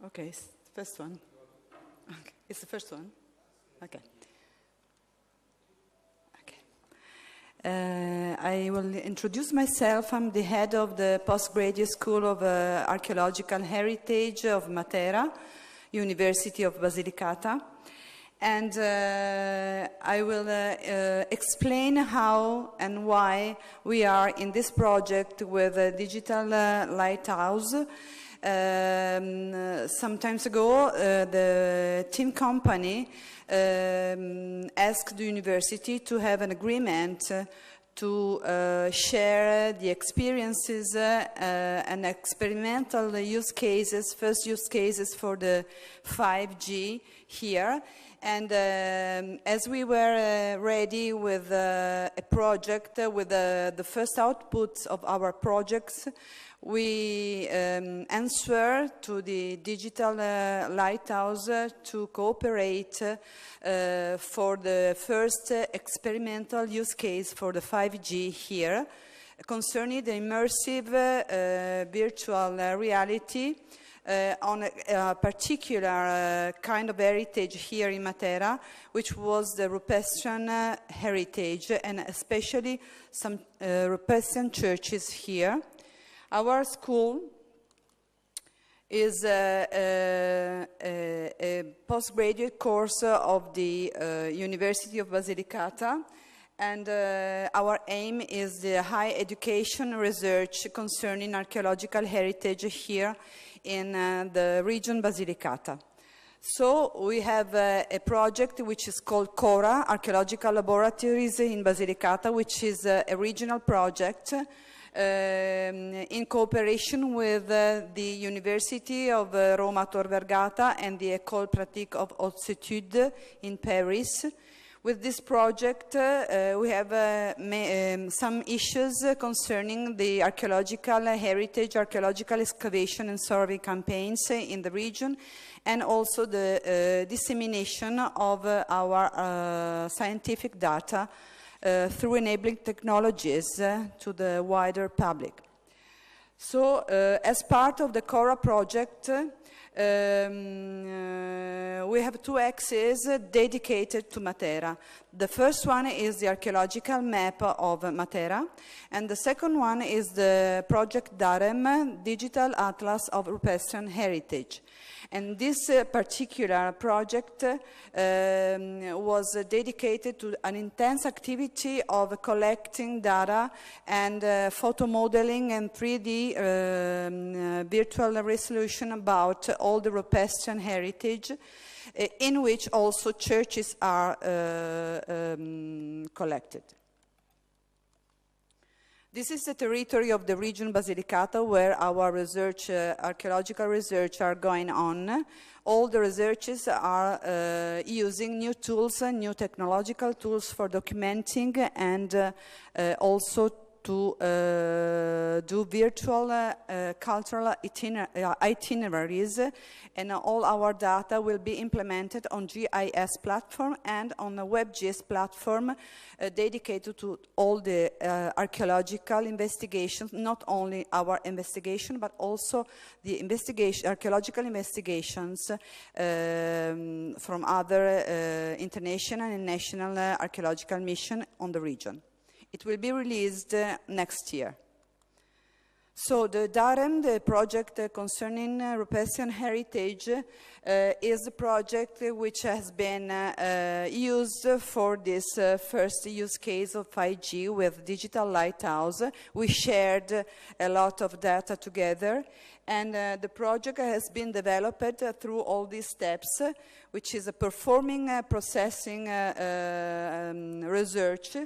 Okay, it's the first one. Okay. It's the first one? Okay. I will introduce myself. I'm the head of the Postgraduate School of Archaeological Heritage of Matera, University of Basilicata. And I will explain how and why we are in this project with a digital lighthouse. Some times ago, the team company asked the university to have an agreement to share the experiences and experimental use cases, first use cases for the 5G here. And as we were ready with a project, with the first outputs of our projects, we answer to the digital lighthouse to cooperate for the first experimental use case for the 5G here, concerning the immersive virtual reality on a particular kind of heritage here in Matera, which was the Rupestran heritage, and especially some Rupestran churches here. Our school is a postgraduate course of the University of Basilicata, and our aim is the high education research concerning archaeological heritage here in the region Basilicata. So we have a project which is called CORA, Archaeological Laboratories in Basilicata, which is a regional project in cooperation with the University of Roma Tor Vergata and the École Pratique of Hautes Études in Paris. With this project, we have some issues concerning the archaeological heritage, archaeological excavation and survey campaigns in the region, and also the dissemination of our scientific data through enabling technologies to the wider public. So, as part of the CORA project, we have two axes dedicated to Matera. The first one is the archaeological map of Matera, and the second one is the project DAREM, Digital Atlas of Rupestran Heritage. And this particular project was dedicated to an intense activity of collecting data and photo modeling and 3D virtual resolution about all the Rupestran heritage, in which also churches are collected. This is the territory of the region Basilicata, where our research, archaeological research, are going on. All the researchers are using new tools, new technological tools for documenting and also to do virtual cultural itineraries, and all our data will be implemented on GIS platform and on a WebGIS platform dedicated to all the archaeological investigations, not only our investigation, but also the archaeological investigations from other international and national archaeological missions on the region. It will be released next year. So the DAREM, the project concerning Rupestran heritage, is a project which has been used for this first use case of 5G with Digital Lighthouse. We shared a lot of data together, and the project has been developed through all these steps, which is a performing, processing research.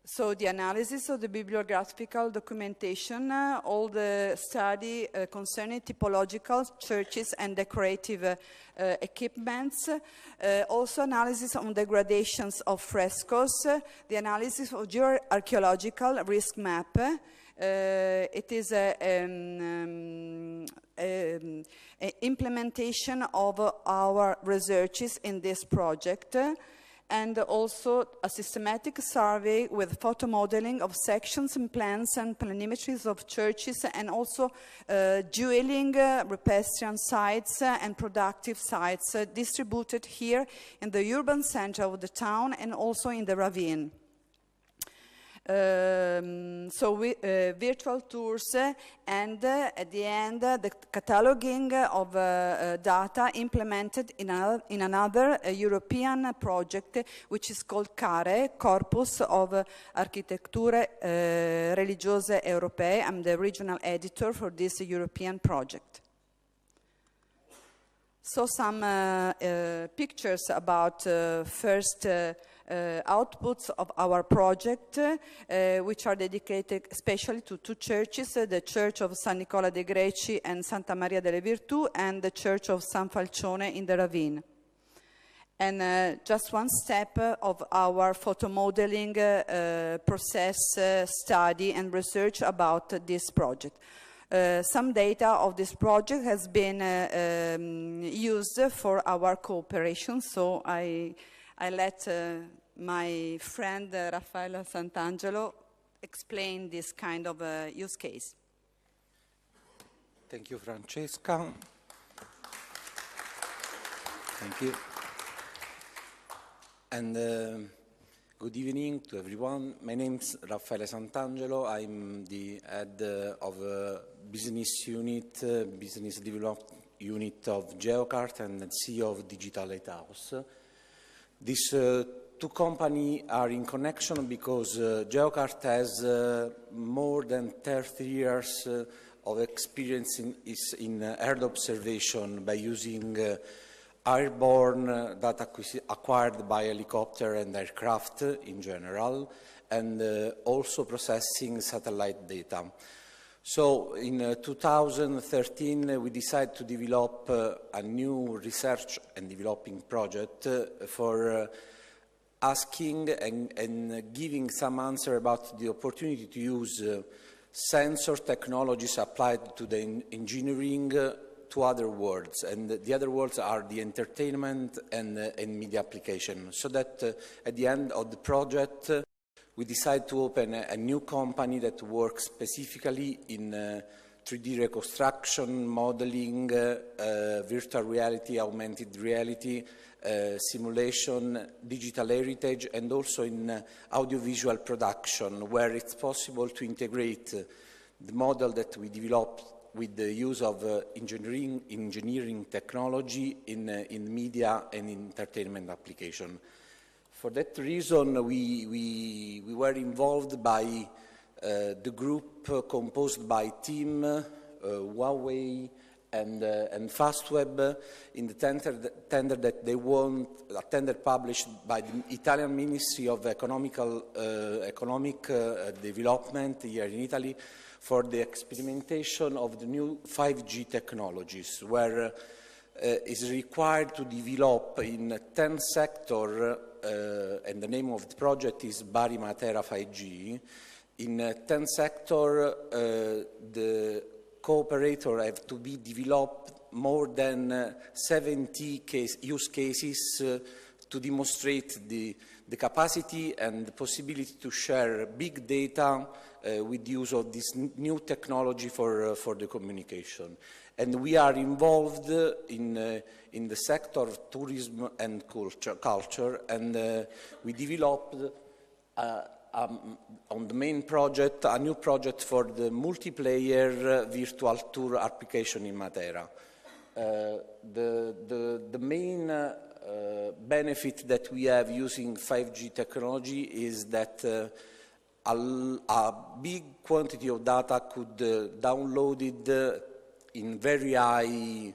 So the analysis of the bibliographical documentation, all the study concerning typological churches and decorative equipments, also analysis on degradations of frescoes, the analysis of geoarchaeological risk map. It is an implementation of our researches in this project. and also a systematic survey with photo modeling of sections and plans and planimetries of churches, and also dwelling rupestриan sites and productive sites distributed here in the urban center of the town and also in the ravine. Virtual tours and at the end the cataloging of data implemented in another European project which is called CARE, Corpus of Architetture Religiose Europee. I'm the regional editor for this European project. So some pictures about first outputs of our project, which are dedicated especially to two churches, the Church of San Nicola dei Greci and Santa Maria delle Virtù, and the Church of San Falcione in the Ravine. And just one step of our photo modeling process, study and research about this project. Some data of this project has been used for our cooperation, so I let my friend Raffaele Santangelo explain this kind of use case. Thank you, Francesca. Thank you. And good evening to everyone. My name is Raffaele Santangelo. I'm the head of business unit, business development unit of Geocart, and the CEO of Digital Lighthouse. These two companies are in connection because Geocart has more than 30 years of experience in Earth observation by using airborne data acquired by helicopter and aircraft in general, and also processing satellite data. So in 2013 we decided to develop a new research and developing project for asking and giving some answer about the opportunity to use sensor technologies applied to the engineering to other worlds, and the other worlds are the entertainment and media application. So that at the end of the project we decided to open a new company that works specifically in 3D reconstruction, modeling, virtual reality, augmented reality, simulation, digital heritage, and also in audiovisual production, where it's possible to integrate the model that we developed with the use of engineering technology in media and entertainment application. For that reason, we were involved by the group composed by TIM, Huawei, and Fastweb in the tender that they won, a tender published by the Italian Ministry of Economic Development here in Italy for the experimentation of the new 5G technologies, where is required to develop in 10 sectors, and the name of the project is Bari Matera 5G. In 10 sectors, the cooperator have to be developed more than 70 use cases to demonstrate the capacity and the possibility to share big data with the use of this new technology for the communication. And we are involved in the sector of tourism and culture, and we developed on the main project a new project for the multiplayer virtual tour application in Matera. The main benefit that we have using 5G technology is that a big quantity of data could downloaded in very high,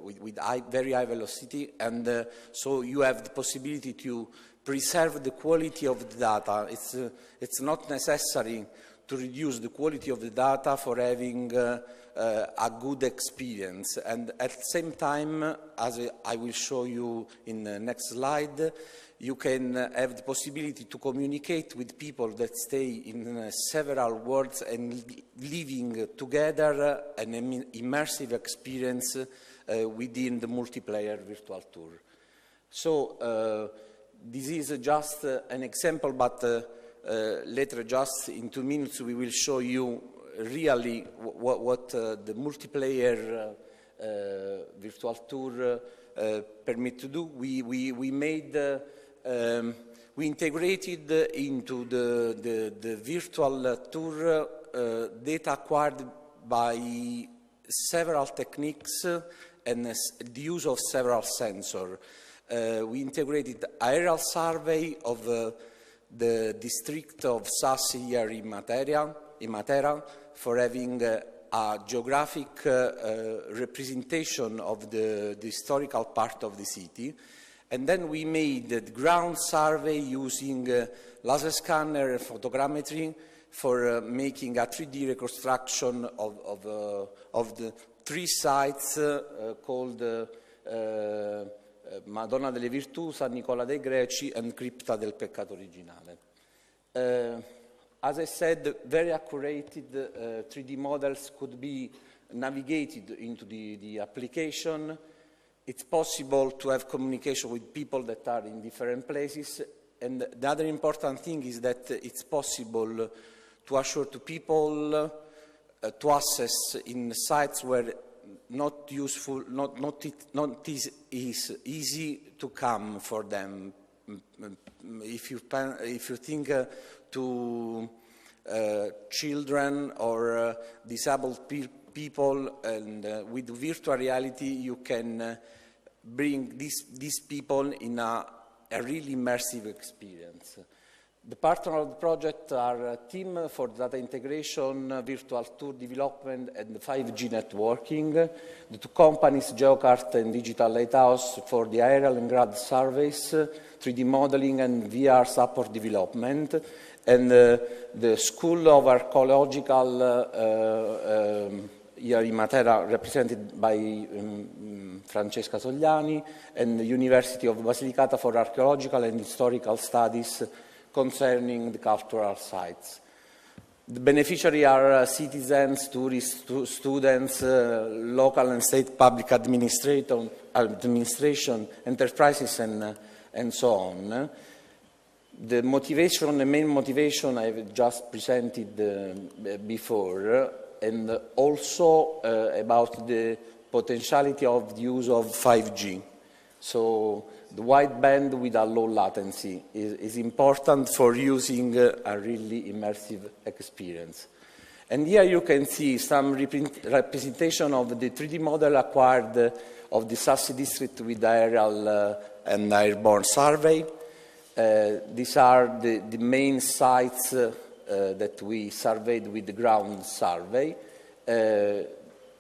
with very high velocity, and so you have the possibility to preserve the quality of the data. It's not necessary to reduce the quality of the data for having a good experience. And at the same time, as I will show you in the next slide, you can have the possibility to communicate with people that stay in several worlds and living together an immersive experience within the multiplayer virtual tour. So this is just an example, but later, just in 2 minutes, we will show you really what the multiplayer virtual tour permit to do. We integrated into the virtual tour data acquired by several techniques and the use of several sensors. We integrated aerial survey of the district of Sassi here in Matera for having a geographic representation of the historical part of the city. And then we made the ground survey using laser scanner and photogrammetry for making a 3D reconstruction of the 3 sites called Madonna delle Virtù, San Nicola dei Greci, and Cripta del Peccato Originale. As I said, very accurate 3D models could be navigated into the application. It's possible to have communication with people that are in different places. And the other important thing is that it's possible to assure to people to access in sites where not useful, not easy to come for them. If you think to children or disabled people, and with virtual reality you can bring these people in a really immersive experience. The partners of the project are a team for data integration, virtual tour development, and 5G networking. The 2 companies, Geocart and Digital Lighthouse, for the aerial and ground surveys, 3D modeling, and VR support development. And the School of Archaeological here in Matera, represented by Francesca Sogliani, and the University of Basilicata for Archaeological and Historical Studies concerning the cultural sites. The beneficiaries are citizens, tourists, students, local and state public administration, enterprises, and so on. The motivation, the main motivation I've just presented before, and also about the potentiality of the use of 5G. So the wideband with a low latency is important for using a really immersive experience. And here you can see some representation of the 3D model acquired of the Sassi district with aerial and airborne survey. These are the main sites that we surveyed with the ground survey.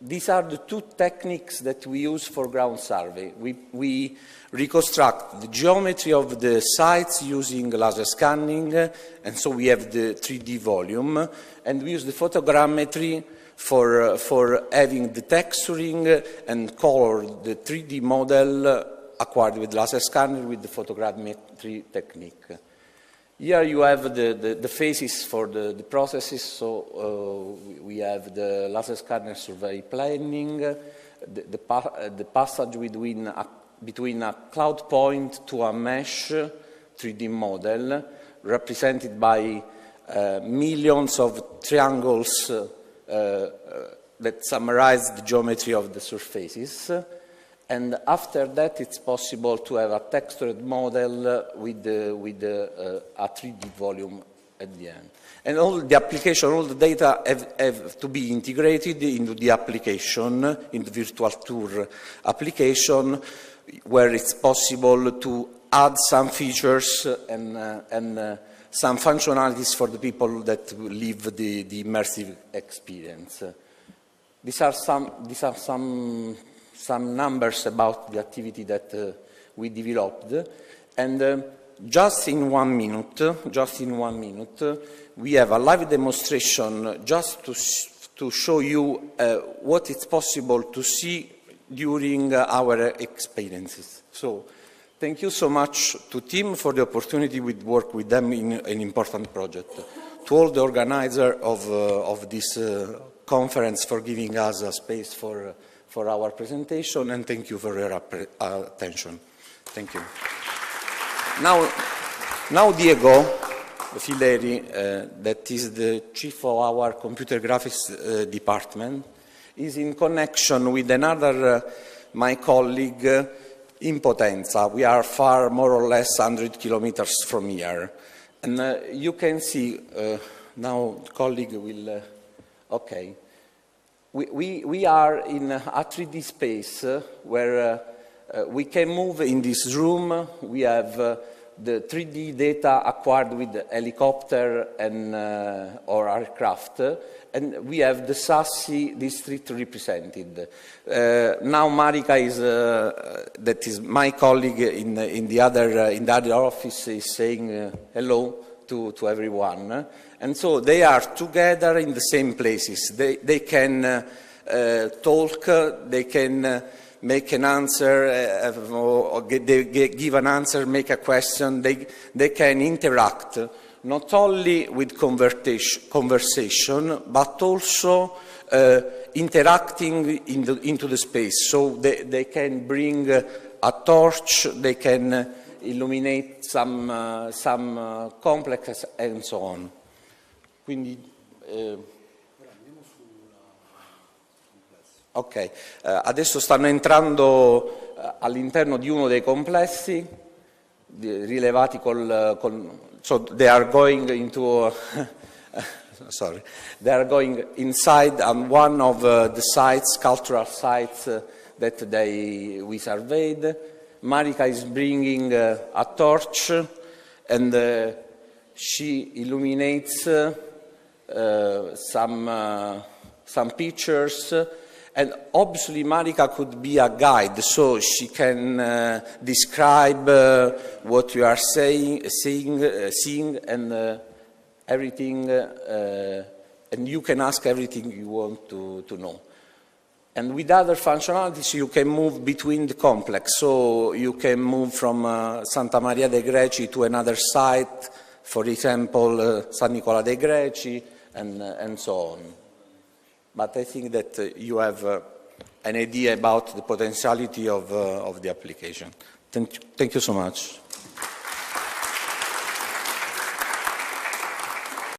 These are the 2 techniques that we use for ground survey. We reconstruct the geometry of the sites using laser scanning, and so we have the 3D volume, and we use the photogrammetry for having the texturing and color the 3D model acquired with laser scanner with the photogrammetry technique. Here you have the phases for the processes, so we have the laser scanner survey planning, the passage between a cloud point to a mesh 3D model, represented by millions of triangles that summarize the geometry of the surfaces. And after that, it's possible to have a textured model with a 3D volume at the end. And all the application, all the data have to be integrated into the application, in the virtual tour application, where it's possible to add some features and some functionalities for the people that live the immersive experience. These are some numbers about the activity that we developed, and just in 1 minute, we have a live demonstration just to show you what is possible to see during our experiences. So, thank you so much to team for the opportunity to work with them in an important project. To all the organizers of this conference for giving us a space for our presentation, and thank you for your attention. Thank you. Now Diego Fileri, that is the chief of our computer graphics department, is in connection with another my colleague in Potenza. We are far, more or less, 100 kilometers from here. And you can see, now the colleague will, okay. We are in a 3D space where we can move in this room. We have the 3D data acquired with helicopter and or aircraft, and we have the Sassi district represented. Now Marika is, that is my colleague in the other office, is saying hello to everyone. And so they are together in the same places. They can talk, they can make an answer, or they give an answer, make a question. They can interact not only with conversation, but also interacting into the space. So they can bring a torch, they can illuminate some complex and so on. Quindi, ok, adesso stanno entrando all'interno di uno dei complessi rilevati so they are going into sorry, they are going inside one of the sites, cultural sites that we surveyed. Marika is bringing a torch and she illuminates some pictures, and obviously Marika could be a guide, so she can describe what you are seeing, and everything, and you can ask everything you want to know. And with other functionalities, you can move between the complex, so you can move from Santa Maria dei Greci to another site, for example, San Nicola dei Greci, and so on. But I think that you have an idea about the potentiality of the application. Thank you so much.